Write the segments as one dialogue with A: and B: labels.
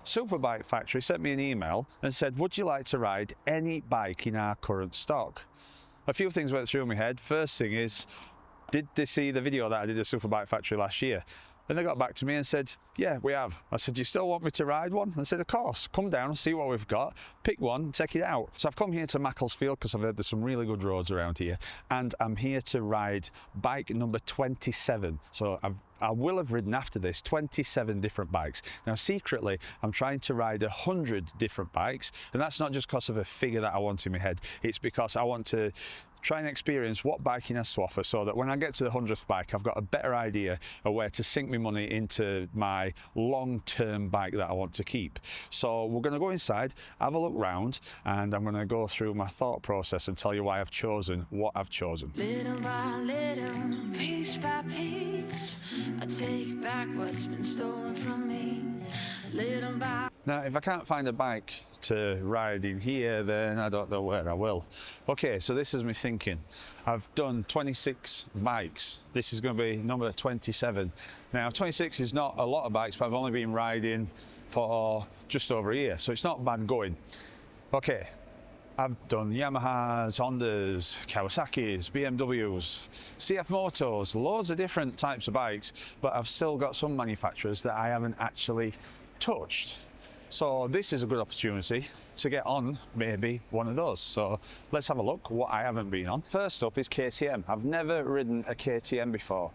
A: Superbike Factory sent me an email and said, would you like to ride any bike in our current stock? A few things went through my head. First thing is, did they see the video that I did at Superbike Factory last year? And they got back to me and said, yeah, we have. I said, do you still want me to ride one? And they said, of course, come down and see what we've got, pick one, take it out. So I've come here to Macclesfield because I've heard there's some really good roads around here, and I'm here to ride bike number 27. So I will have ridden after this 27 different bikes. Now secretly, I'm trying to ride 100 different bikes, and that's not just because of a figure that I want in my head, it's because I want to try and experience what biking has to offer, so that when I get to the 100th bike, I've got a better idea of where to sink my money into my long-term bike that I want to keep. So we're going to go inside, have a look round, and I'm going to go through my thought process and tell you why I've chosen what I've chosen.
B: Little by little, piece by piece, I take back what's been stolen from me. Little by...
A: Now, if I can't find a bike to ride in here, then I don't know where I will. Okay, so this is me thinking. I've done 26 bikes. This is going to be number 27. Now, 26 is not a lot of bikes, but I've only been riding for just over a year, so it's not bad going. Okay, I've done Yamahas, Hondas, Kawasaki's, BMWs, CF Motos, loads of different types of bikes, but I've still got some manufacturers that I haven't actually touched. So this is a good opportunity to get on maybe one of those. So let's have a look what I haven't been on. First up is KTM. I've never ridden a KTM before,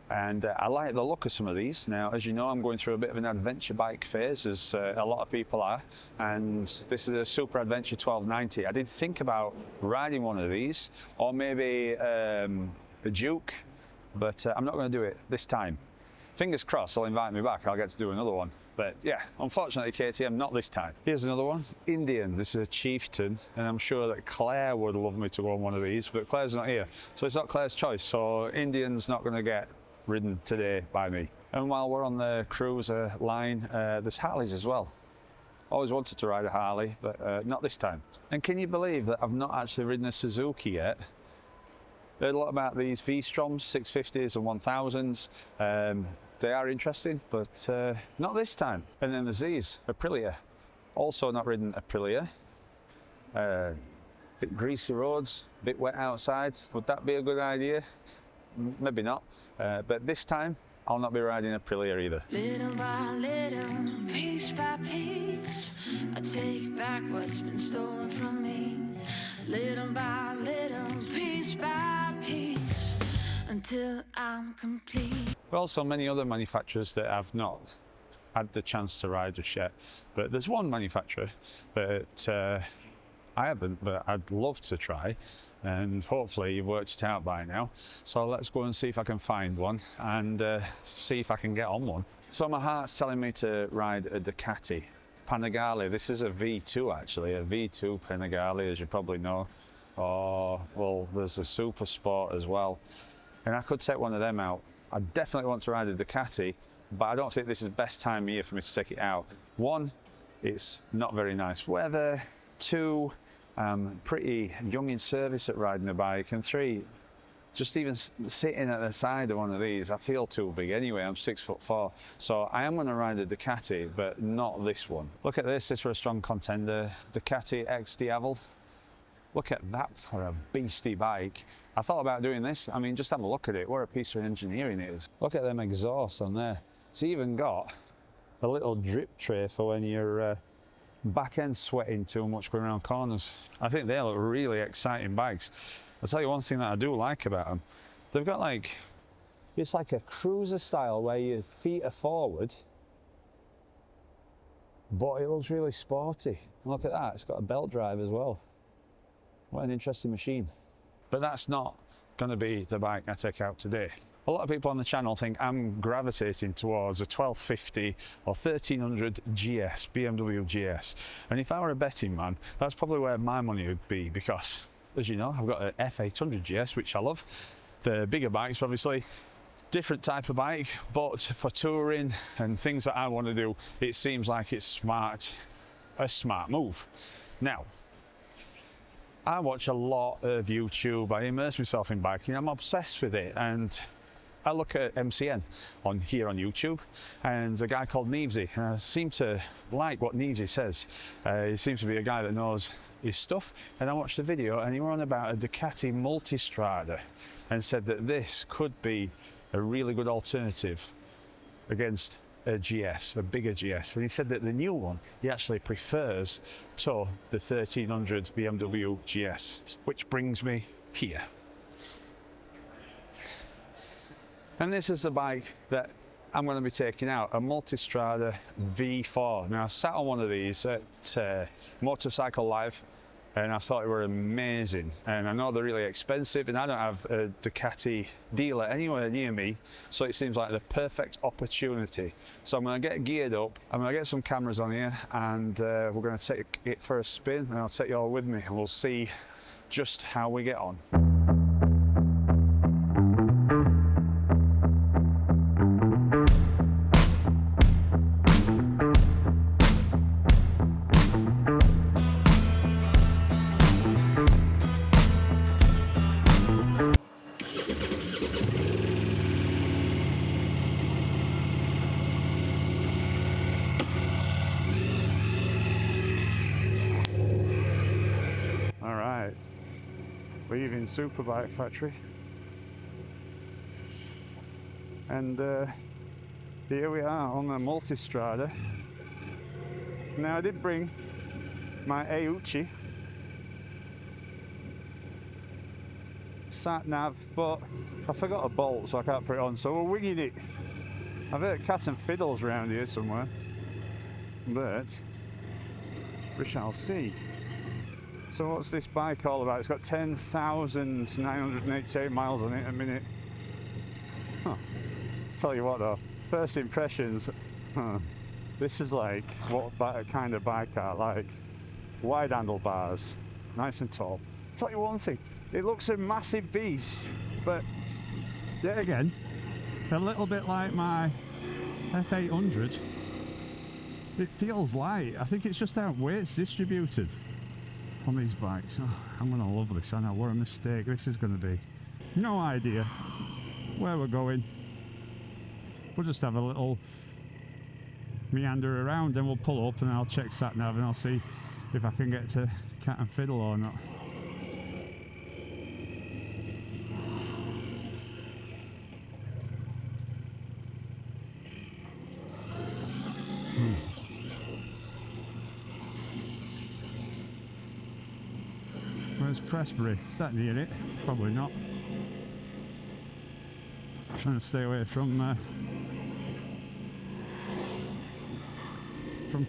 A: and I like the look of some of these. Now, as you know, I'm going through a bit of an adventure bike phase, as a lot of people are, and this is a Super Adventure 1290. I did think about riding one of these, or maybe a Duke, but I'm not going to do it this time. Fingers crossed they'll invite me back, I'll get to do another one. But yeah, unfortunately KTM, not this time. Here's another one, Indian. This is a Chieftain, and I'm sure that Claire would love me to go on one of these, but Claire's not here. So it's not Claire's choice, so Indian's not gonna get ridden today by me. And while we're on the cruiser line, there's Harleys as well. Always wanted to ride a Harley, but not this time. And can you believe that I've not actually ridden a Suzuki yet? Heard a lot about these V-Stroms, 650s and 1000s. They are interesting, but not this time. And then there's these, Aprilia. Also not ridden Aprilia. Bit greasy roads, bit wet outside. Would that be a good idea? Maybe not. But this time, I'll not be riding Aprilia either.
B: Little by little, piece by piece, I take back what's been stolen from me. Little by little, piece by piece, until I'm complete.
A: There are also many other manufacturers that I've not had the chance to ride just yet, but there's one manufacturer that I haven't, but I'd love to try, and hopefully you've worked it out by now. So let's go and see if I can find one and see if I can get on one. So my heart's telling me to ride a Ducati Panigale. This is a V2 actually, a V2 Panigale, as you probably know. Oh, well, there's a Super Sport as well, and I could take one of them out. I definitely want to ride a Ducati, but I don't think this is the best time of year for me to take it out. One, it's not very nice weather. Two, I'm pretty young in service at riding a bike. And three, just even sitting at the side of one of these, I feel too big anyway. I'm 6'4". So I am going to ride a Ducati, but not this one. Look at this, this for a strong contender. Ducati X Diavel. Look at that for a beastie bike. I thought about doing this. I mean, just have a look at it. What a piece of engineering it is. Look at them exhausts on there. It's even got a little drip tray for when you're back end sweating too much going around corners. I think they look really exciting bikes. I'll tell you one thing that I do like about them. They've got like, it's like a cruiser style where your feet are forward, but it looks really sporty. And look at that, it's got a belt drive as well. What an interesting machine. But that's not going to be the bike I take out today. A lot of people on the channel think I'm gravitating towards a 1250 or 1300 GS, BMW GS. And if I were a betting man, that's probably where my money would be, because, as you know, I've got an F800 GS, which I love. The bigger bikes, obviously, different type of bike, but for touring and things that I want to do, it seems like it's a smart move. Now, I watch a lot of YouTube, I immerse myself in biking, I'm obsessed with it, and I look at MCN on YouTube, and a guy called Nevesy, and I seem to like what Nevesy says. He seems to be a guy that knows his stuff, and I watched the video and he were on about a Ducati Multistrada and said that this could be a really good alternative against a GS, a bigger GS, and he said that the new one he actually prefers to the 1300 BMW GS, which brings me here. And this is the bike that I'm going to be taking out, a Multistrada V4. Now I sat on one of these at Motorcycle Live and I thought they were amazing, and I know they're really expensive and I don't have a Ducati dealer anywhere near me, so it seems like the perfect opportunity. So I'm going to get geared up, I'm going to get some cameras on here, and we're going to take it for a spin, and I'll take you all with me and we'll see just how we get on. Leaving Superbike Factory, and here we are on the Multistrada. Now I did bring my Auchi sat nav, but I forgot a bolt, so I can't put it on, so we're winging it. I've heard cats and fiddles around here somewhere, but we shall see. So what's this bike all about? It's got 10,988 miles on it a minute. Tell you what though, first impressions, this is like what kind of bike I like. Wide handlebars, nice and tall. Tell you one thing, it looks a massive beast, but yet again, a little bit like my F800, it feels light. I think it's just how weight's distributed on these bikes. Oh, I'm gonna love this. I know, what a mistake this is gonna be. No idea where we're going. We'll just have a little meander around, then we'll pull up and I'll check sat nav and I'll see if I can get to cat and fiddle or not. Where's Pressbury? Is that near it? Probably not. I'm trying to stay away from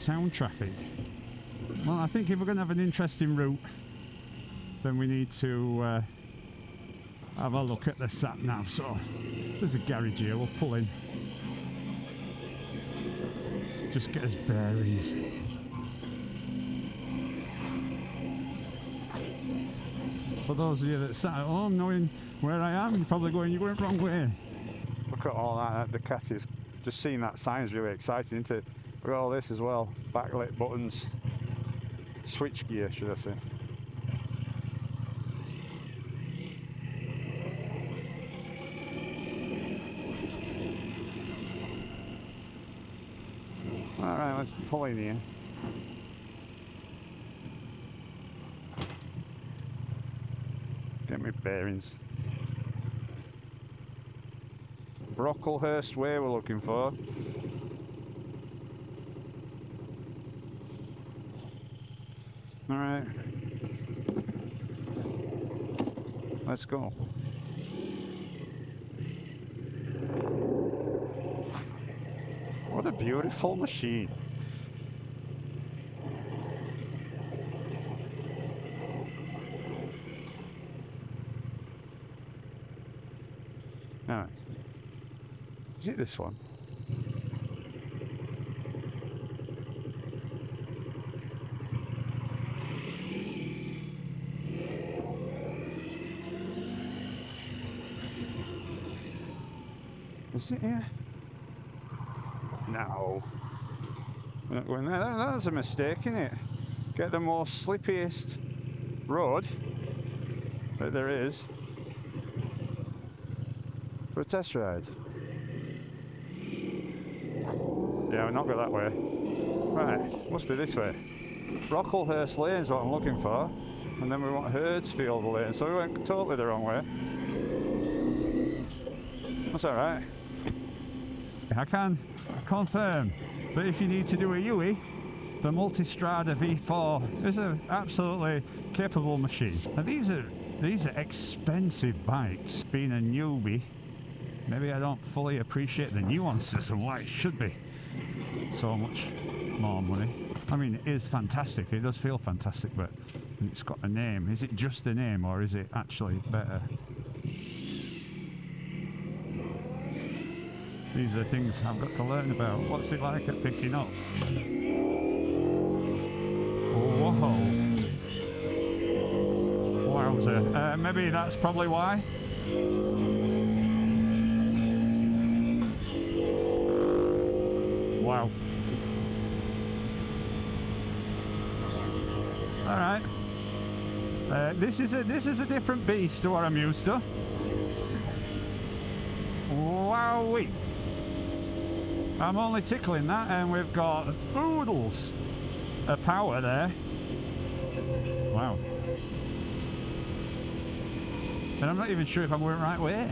A: town traffic. Well, I think if we're going to have an interesting route, then we need to have a look at the sat nav. So there's a garage here, we'll pull in. Just get us bearings. For those of you that sat at home knowing where I am, you're probably going, you went wrong way. Look at all that, Ducati's. Just seeing that sign's really exciting, isn't it? Look at all this as well, backlit buttons, switch gear should I say. Alright, let's pull in here. Get me bearings. Brocklehurst Way we're looking for. Alright. Let's go. What a beautiful machine. Alright. Is it this one? Is it here? No. We're not going there. That's a mistake, isn't it? Get the most slippiest road that there is for a test ride. Yeah, we're not going that way. Right, must be this way. Brocklehurst Lane is what I'm looking for. And then we want Herdsfield Lane, so we went totally the wrong way. That's alright. I can confirm that if you need to do a UE, the Multistrada V4 is an absolutely capable machine. And these are expensive bikes. Being a newbie, maybe I don't fully appreciate the nuances and why it should be so much more money. I mean, it is fantastic. It does feel fantastic, but it's got a name. Is it just a name, or is it actually better? These are things I've got to learn about. What's it like at picking up? Whoa. Wowzer. Maybe that's probably why. Wow. Alright. This is a different beast to what I'm used to. Wowee. I'm only tickling that, and we've got oodles of power there. Wow. And I'm not even sure if I'm going the right way.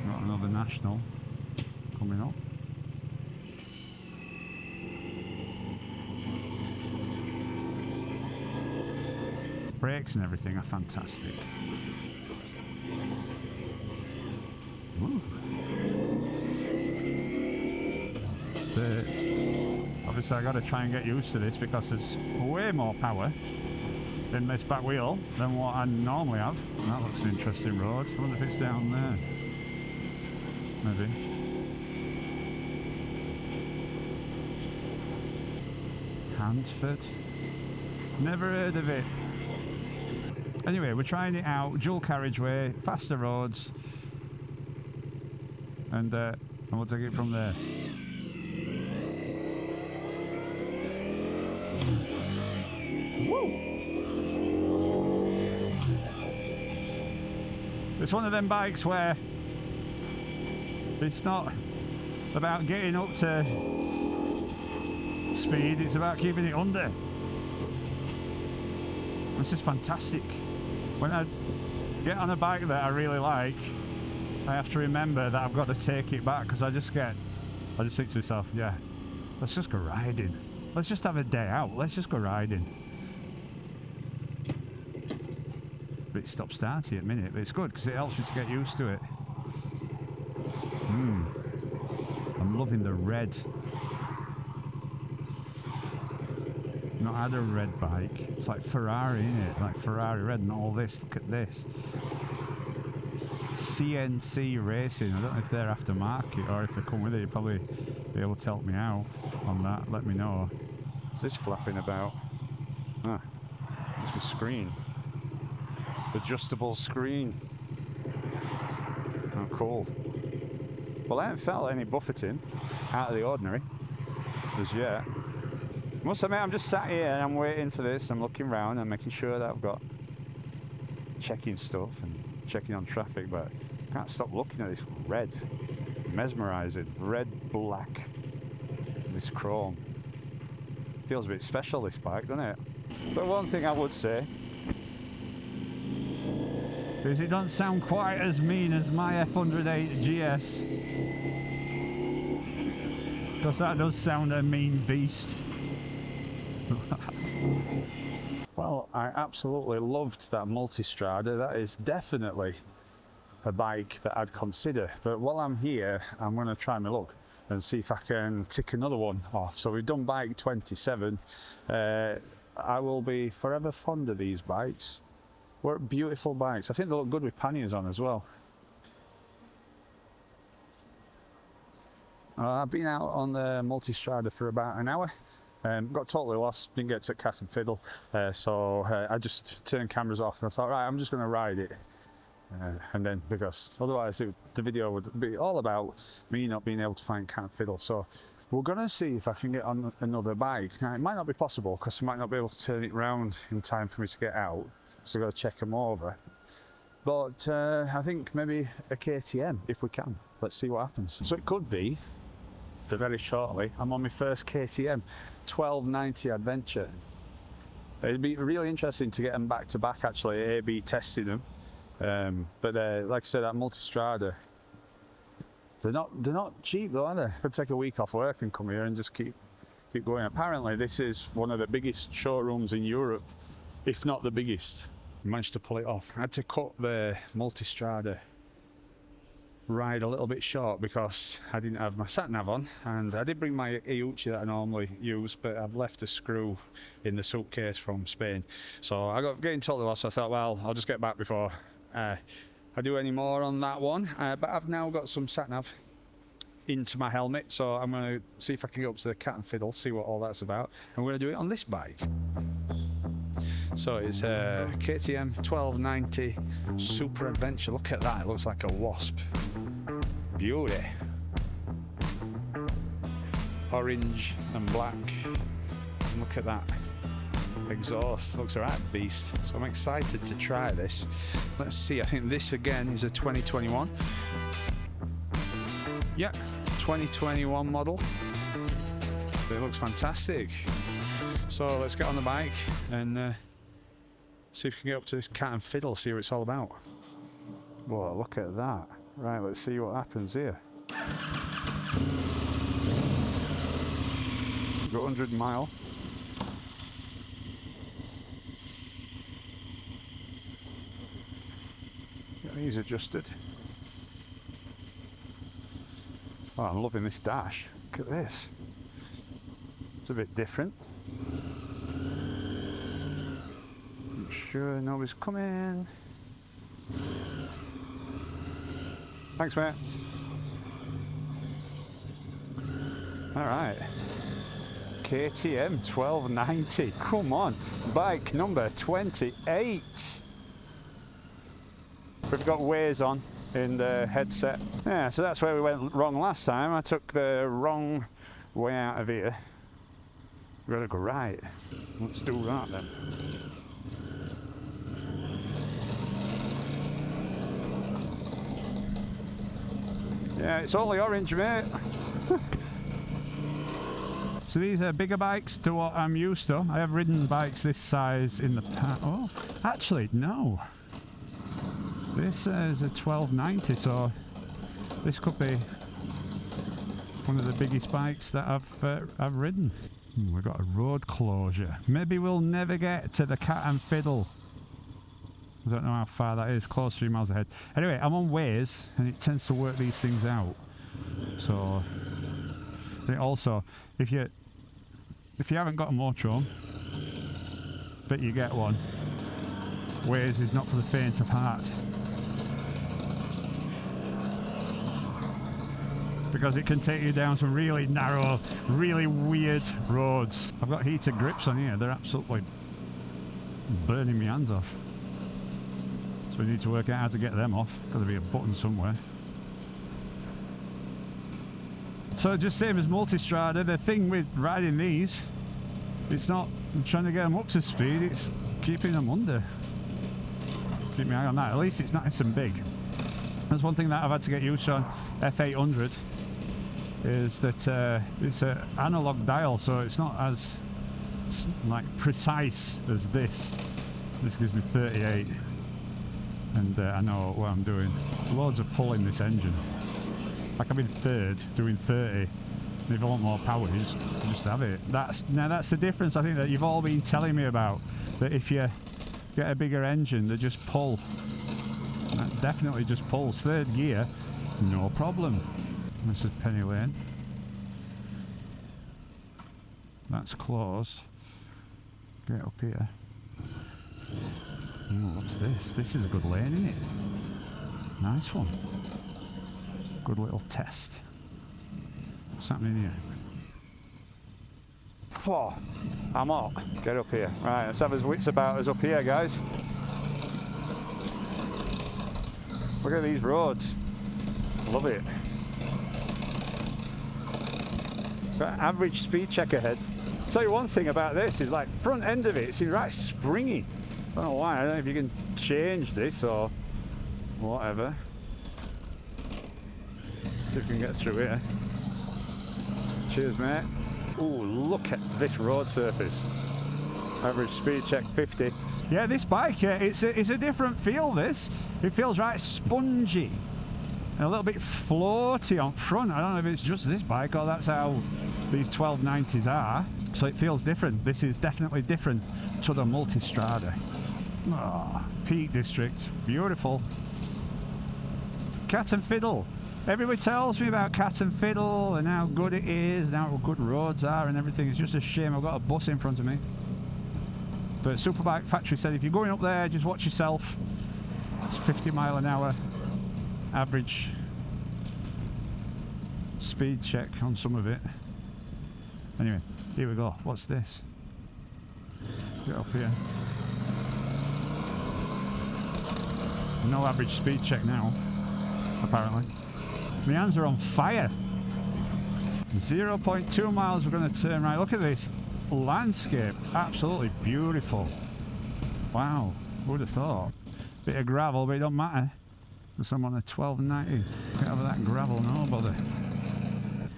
A: Got another national coming up. Brakes and everything are fantastic. Ooh. Obviously I got to try and get used to this because there's way more power in this back wheel than what I normally have. That looks an interesting road. I wonder if it's down there. Maybe. Handford. Never heard of it. Anyway, we're trying it out. Dual carriageway, faster roads, and we'll take it from there. Woo! It's one of them bikes where it's not about getting up to speed, it's about keeping it under. It's just fantastic. When I get on a bike that I really like, I have to remember that I've got to take it back, because I just think to myself, yeah, let's just go riding. Let's just have a day out. Let's just go riding. But it stopped starting at a minute, but it's good because it helps me to get used to it. I'm loving the red. Not had a red bike. It's like Ferrari, isn't it? Like Ferrari red and all this. Look at this. CNC Racing. I don't know if they're aftermarket or if they come with it. You'll probably be able to help me out on that. Let me know. What's this flapping about? Ah, it's my screen. Adjustable screen. Oh, cool. Well, I haven't felt any buffeting out of the ordinary as yet. Must admit, I'm just sat here and I'm waiting for this. I'm looking around and making sure that I've got checking stuff and checking on traffic, but I can't stop looking at this red, mesmerising, red, black, this chrome. Feels a bit special, this bike, doesn't it? But one thing I would say is it doesn't sound quite as mean as my F108 GS, because that does sound a mean beast. Well, I absolutely loved that Multistrada. That is definitely a bike that I'd consider. But while I'm here, I'm going to try my luck and see if I can tick another one off. So we've done bike 27. I will be forever fond of these bikes. What beautiful bikes. I think they look good with panniers on as well. I've been out on the Multistrada for about an hour. Got totally lost, didn't get to Cat and Fiddle, so I just turned cameras off and I thought, right, I'm just going to ride it. And then, because otherwise the video would be all about me not being able to find Cat and Fiddle. So we're going to see if I can get on another bike. Now, it might not be possible because I might not be able to turn it round in time for me to get out, so I've got to check them over. But I think maybe a KTM if we can. Let's see what happens. So it could be that very shortly I'm on my first KTM 1290 adventure. It'd be really interesting to get them back to back, actually, A/B testing them. But like I said, that Multistrada, they're not cheap though, are they? Could take a week off work and come here and just keep going. Apparently this is one of the biggest showrooms in Europe, if not the biggest. Managed to pull it off. I had to cut the Multistrada ride a little bit short because I didn't have my sat nav on, and I did bring my Iuchi that I normally use, but I've left a screw in the suitcase from Spain, so I got getting totally lost. So I thought, well, I'll just get back before I do any more on that one. But I've now got some sat nav into my helmet, so I'm going to see if I can go up to the Cat and Fiddle, see what all that's about, and we're going to do it on this bike. So it's a KTM 1290 Super Adventure. Look at that, it looks like a wasp. Beauty. Orange and black. And look at that exhaust, looks a right beast. So I'm excited to try this. Let's see, I think this again is a 2021. Yeah, 2021 model. It looks fantastic. So let's get on the bike and see if we can get up to this Cat and Fiddle, see what it's all about. Whoa, look at that. Right, let's see what happens here. Got 100 mile. Get these adjusted. Oh, I'm loving this dash. Look at this. It's a bit different. Sure nobody's coming. Thanks, mate. All right. KTM 1290. Come on. Bike number 28. We've got Waze on in the headset. Yeah, so that's where we went wrong last time. I took the wrong way out of here. We've got to go right. Let's do that then. Yeah, it's only orange, mate. So these are bigger bikes to what I'm used to. I have ridden bikes this size in the past. Oh, actually, no. This is a 1290, so this could be one of the biggest bikes that I've ridden. We've got a road closure. Maybe we'll never get to the Cat and Fiddle. I don't know how far that is, close 3 miles ahead. Anyway, I'm on Waze, and it tends to work these things out. So, also, if you haven't got a motorhome, but you get one, Waze is not for the faint of heart. Because it can take you down some really narrow, really weird roads. I've got heated grips on here, they're absolutely burning my hands off. So we need to work out how to get them off. Got to be a button somewhere. So just same as Multistrada, the thing with riding these, it's not trying to get them up to speed, it's keeping them under. Keep my eye on that. At least it's nice and big. That's one thing that I've had to get used to on F800, is that it's an analog dial, so it's not as like precise as this. This gives me 38. And I know what I'm doing. Loads of pull in this engine. Like I'm in third, doing 30. And if I want more power, you just have it. That's the difference I think that you've all been telling me about. That if you get a bigger engine, they just pull. That definitely just pulls. Third gear, no problem. This is Penny Lane. That's closed. Get up here. Oh, what's this? This is a good lane, isn't it? Nice one. Good little test. What's happening here? Oh, I'm up. Get up here. Right, let's have his wits about us up here, guys. Look at these roads. Love it. Got average speed check ahead. Tell you one thing about this is like front end of it seems right springy. I don't know why. I don't know if you can change this or Whatever. See if we can get through here. Cheers, mate. Ooh, look at this road surface. Average speed check 50. Yeah, this bike, it's a different feel, this. It feels right spongy. And a little bit floaty on front. I don't know if it's just this bike or that's how these 1290s are. So it feels different. This is definitely different to the Multistrada. Oh, Peak District. Beautiful. Cat and Fiddle. Everybody tells me about Cat and Fiddle and how good it is and how good roads are and everything. It's just a shame I've got a bus in front of me. But Superbike Factory said if you're going up there, just watch yourself. It's 50 mile an hour average speed check on some of it. Anyway, here we go. What's this? Get up here. No average speed check now, apparently. My hands are on fire. 0.2 miles, we're going to turn right. Look at this landscape. Absolutely beautiful. Wow, who would have thought? Bit of gravel, but it don't matter. Because I'm on a 1290. Can't have that gravel, no bother.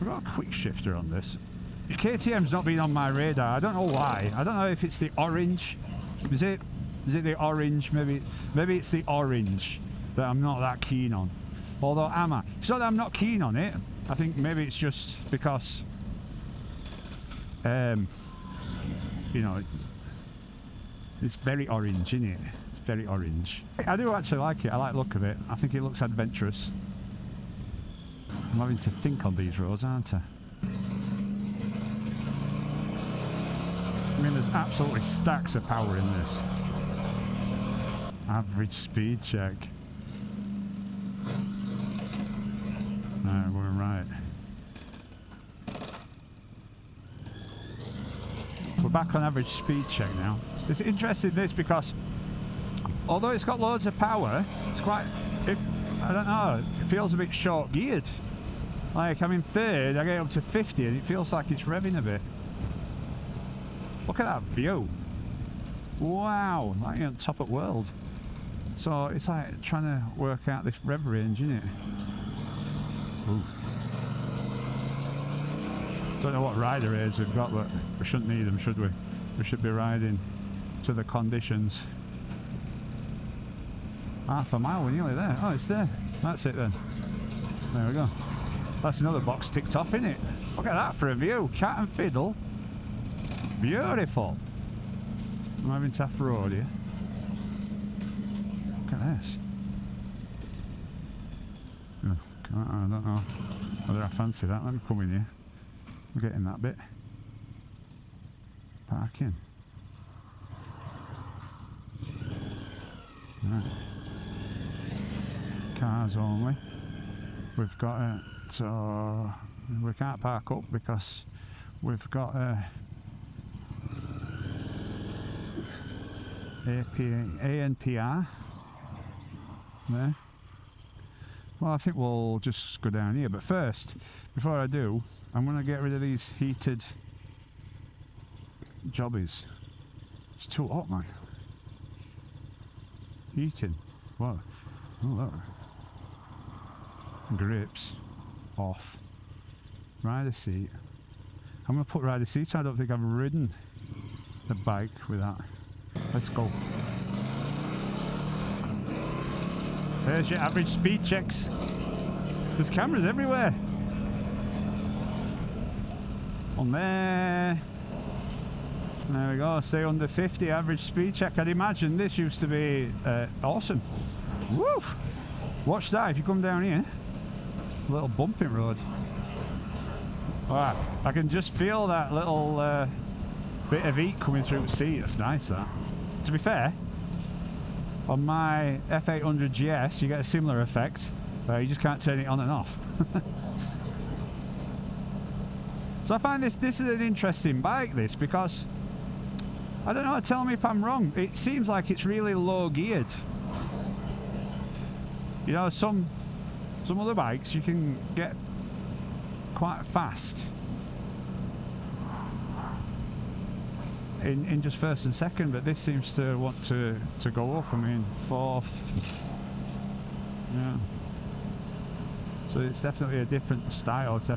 A: We've got a quick shifter on this. KTM's not been on my radar. I don't know why. I don't know if it's the orange. Is it the orange? Maybe it's the orange that I'm not that keen on. Although it's not that I'm not keen on it. I think maybe it's just because you know, it's very orange, isn't it? It's very orange. I do actually like it. I like the look of it. I think it looks adventurous. I'm having to think on these roads, aren't I? I mean, there's absolutely stacks of power in this. Average speed check. No, we're right. We're back on average speed check now. It's interesting this because although it's got loads of power, it's quite, I don't know, it feels a bit short geared. Like I'm in third, I get up to 50 and it feels like it's revving a bit. Look at that view. Wow, like you're on top of the world. So it's like trying to work out this rev range, isn't it? Ooh. Don't know what rider aids we've got, but we shouldn't need them, should we? We should be riding to the conditions. Half a mile, we're nearly there. Oh, it's there. That's it then. There we go. That's another box ticked off, isn't it? Look at that for a view. Cat and Fiddle. Beautiful. I'm having to off-road here. Look at this. Oh, I don't know whether I fancy that. Let me come in here. I'm getting that bit. Parking. Right. Cars only. We've got a... So we can't park up because we've got a ANPR there. Well, I think we'll just go down here, but first, before I do, I'm going to get rid of these heated jobbies. It's too hot, man. Heating. What? Oh, look. Grips off. Rider seat. I'm going to put rider seat. I don't think I've ridden the bike with that. Let's go. There's your average speed checks. There's cameras everywhere. On there. There we go. Stay under 50 average speed check. I'd imagine this used to be awesome. Woo! Watch that if you come down here. A little bumping road. Wow, I can just feel that little bit of heat coming through the seat. That's nice, that. To be fair, on my F800 GS you get a similar effect. You just can't turn it on and off. So I find this is an interesting bike, this, because I don't know, tell me if I'm wrong, it seems like it's really low geared. You know, some other bikes you can get quite fast in just first and second, but this seems to want to go up. I mean, fourth, Yeah. So it's definitely a different style. I'd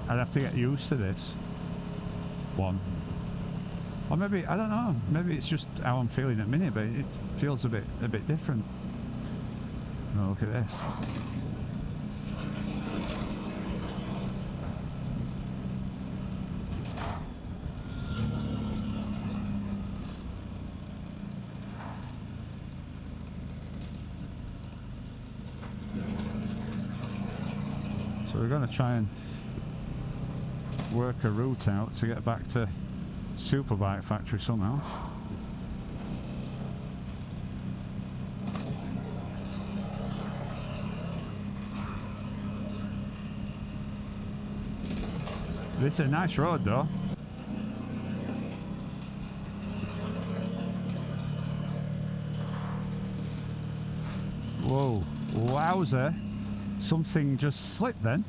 A: have to get used to this one. Or maybe, I don't know, maybe it's just how I'm feeling at the minute, but it feels a bit different. Oh, look at this. So we're going to try and work a route out to get back to Superbike Factory somehow. This is a nice road though. Whoa, wowzer. Something just slipped then.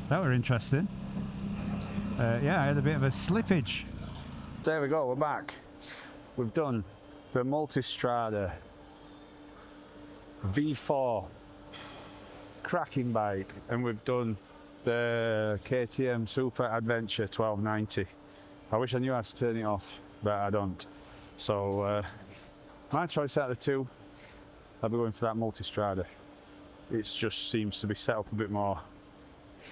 A: That were interesting. Yeah, I had a bit of a slippage. There we go, we're back. We've done the Multistrada V4 cracking bike, and we've done the KTM Super Adventure 1290. I wish I knew how to turn it off, but I don't. So my choice out of the two, I'll be going for that Multistrada. It just seems to be set up a bit more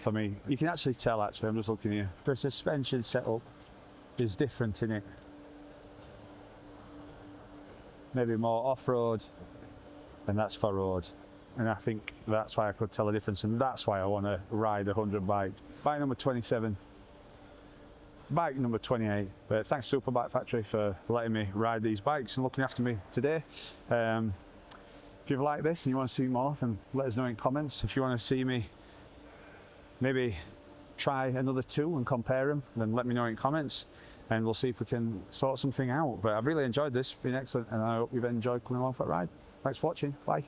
A: for me. You can actually tell, I'm just looking here. The suspension setup is different in it. Maybe more off-road, and that's for road. And I think that's why I could tell a difference, and that's why I want to ride 100 bikes. Bike number 27, bike number 28. But thanks Superbike Factory for letting me ride these bikes and looking after me today. If you've liked this and you want to see more, then let us know in comments. If you want to see me maybe try another two and compare them, then let me know in comments, and we'll see if we can sort something out. But I've really enjoyed this, it's been excellent, and I hope you've enjoyed coming along for a ride. Thanks for watching, bye.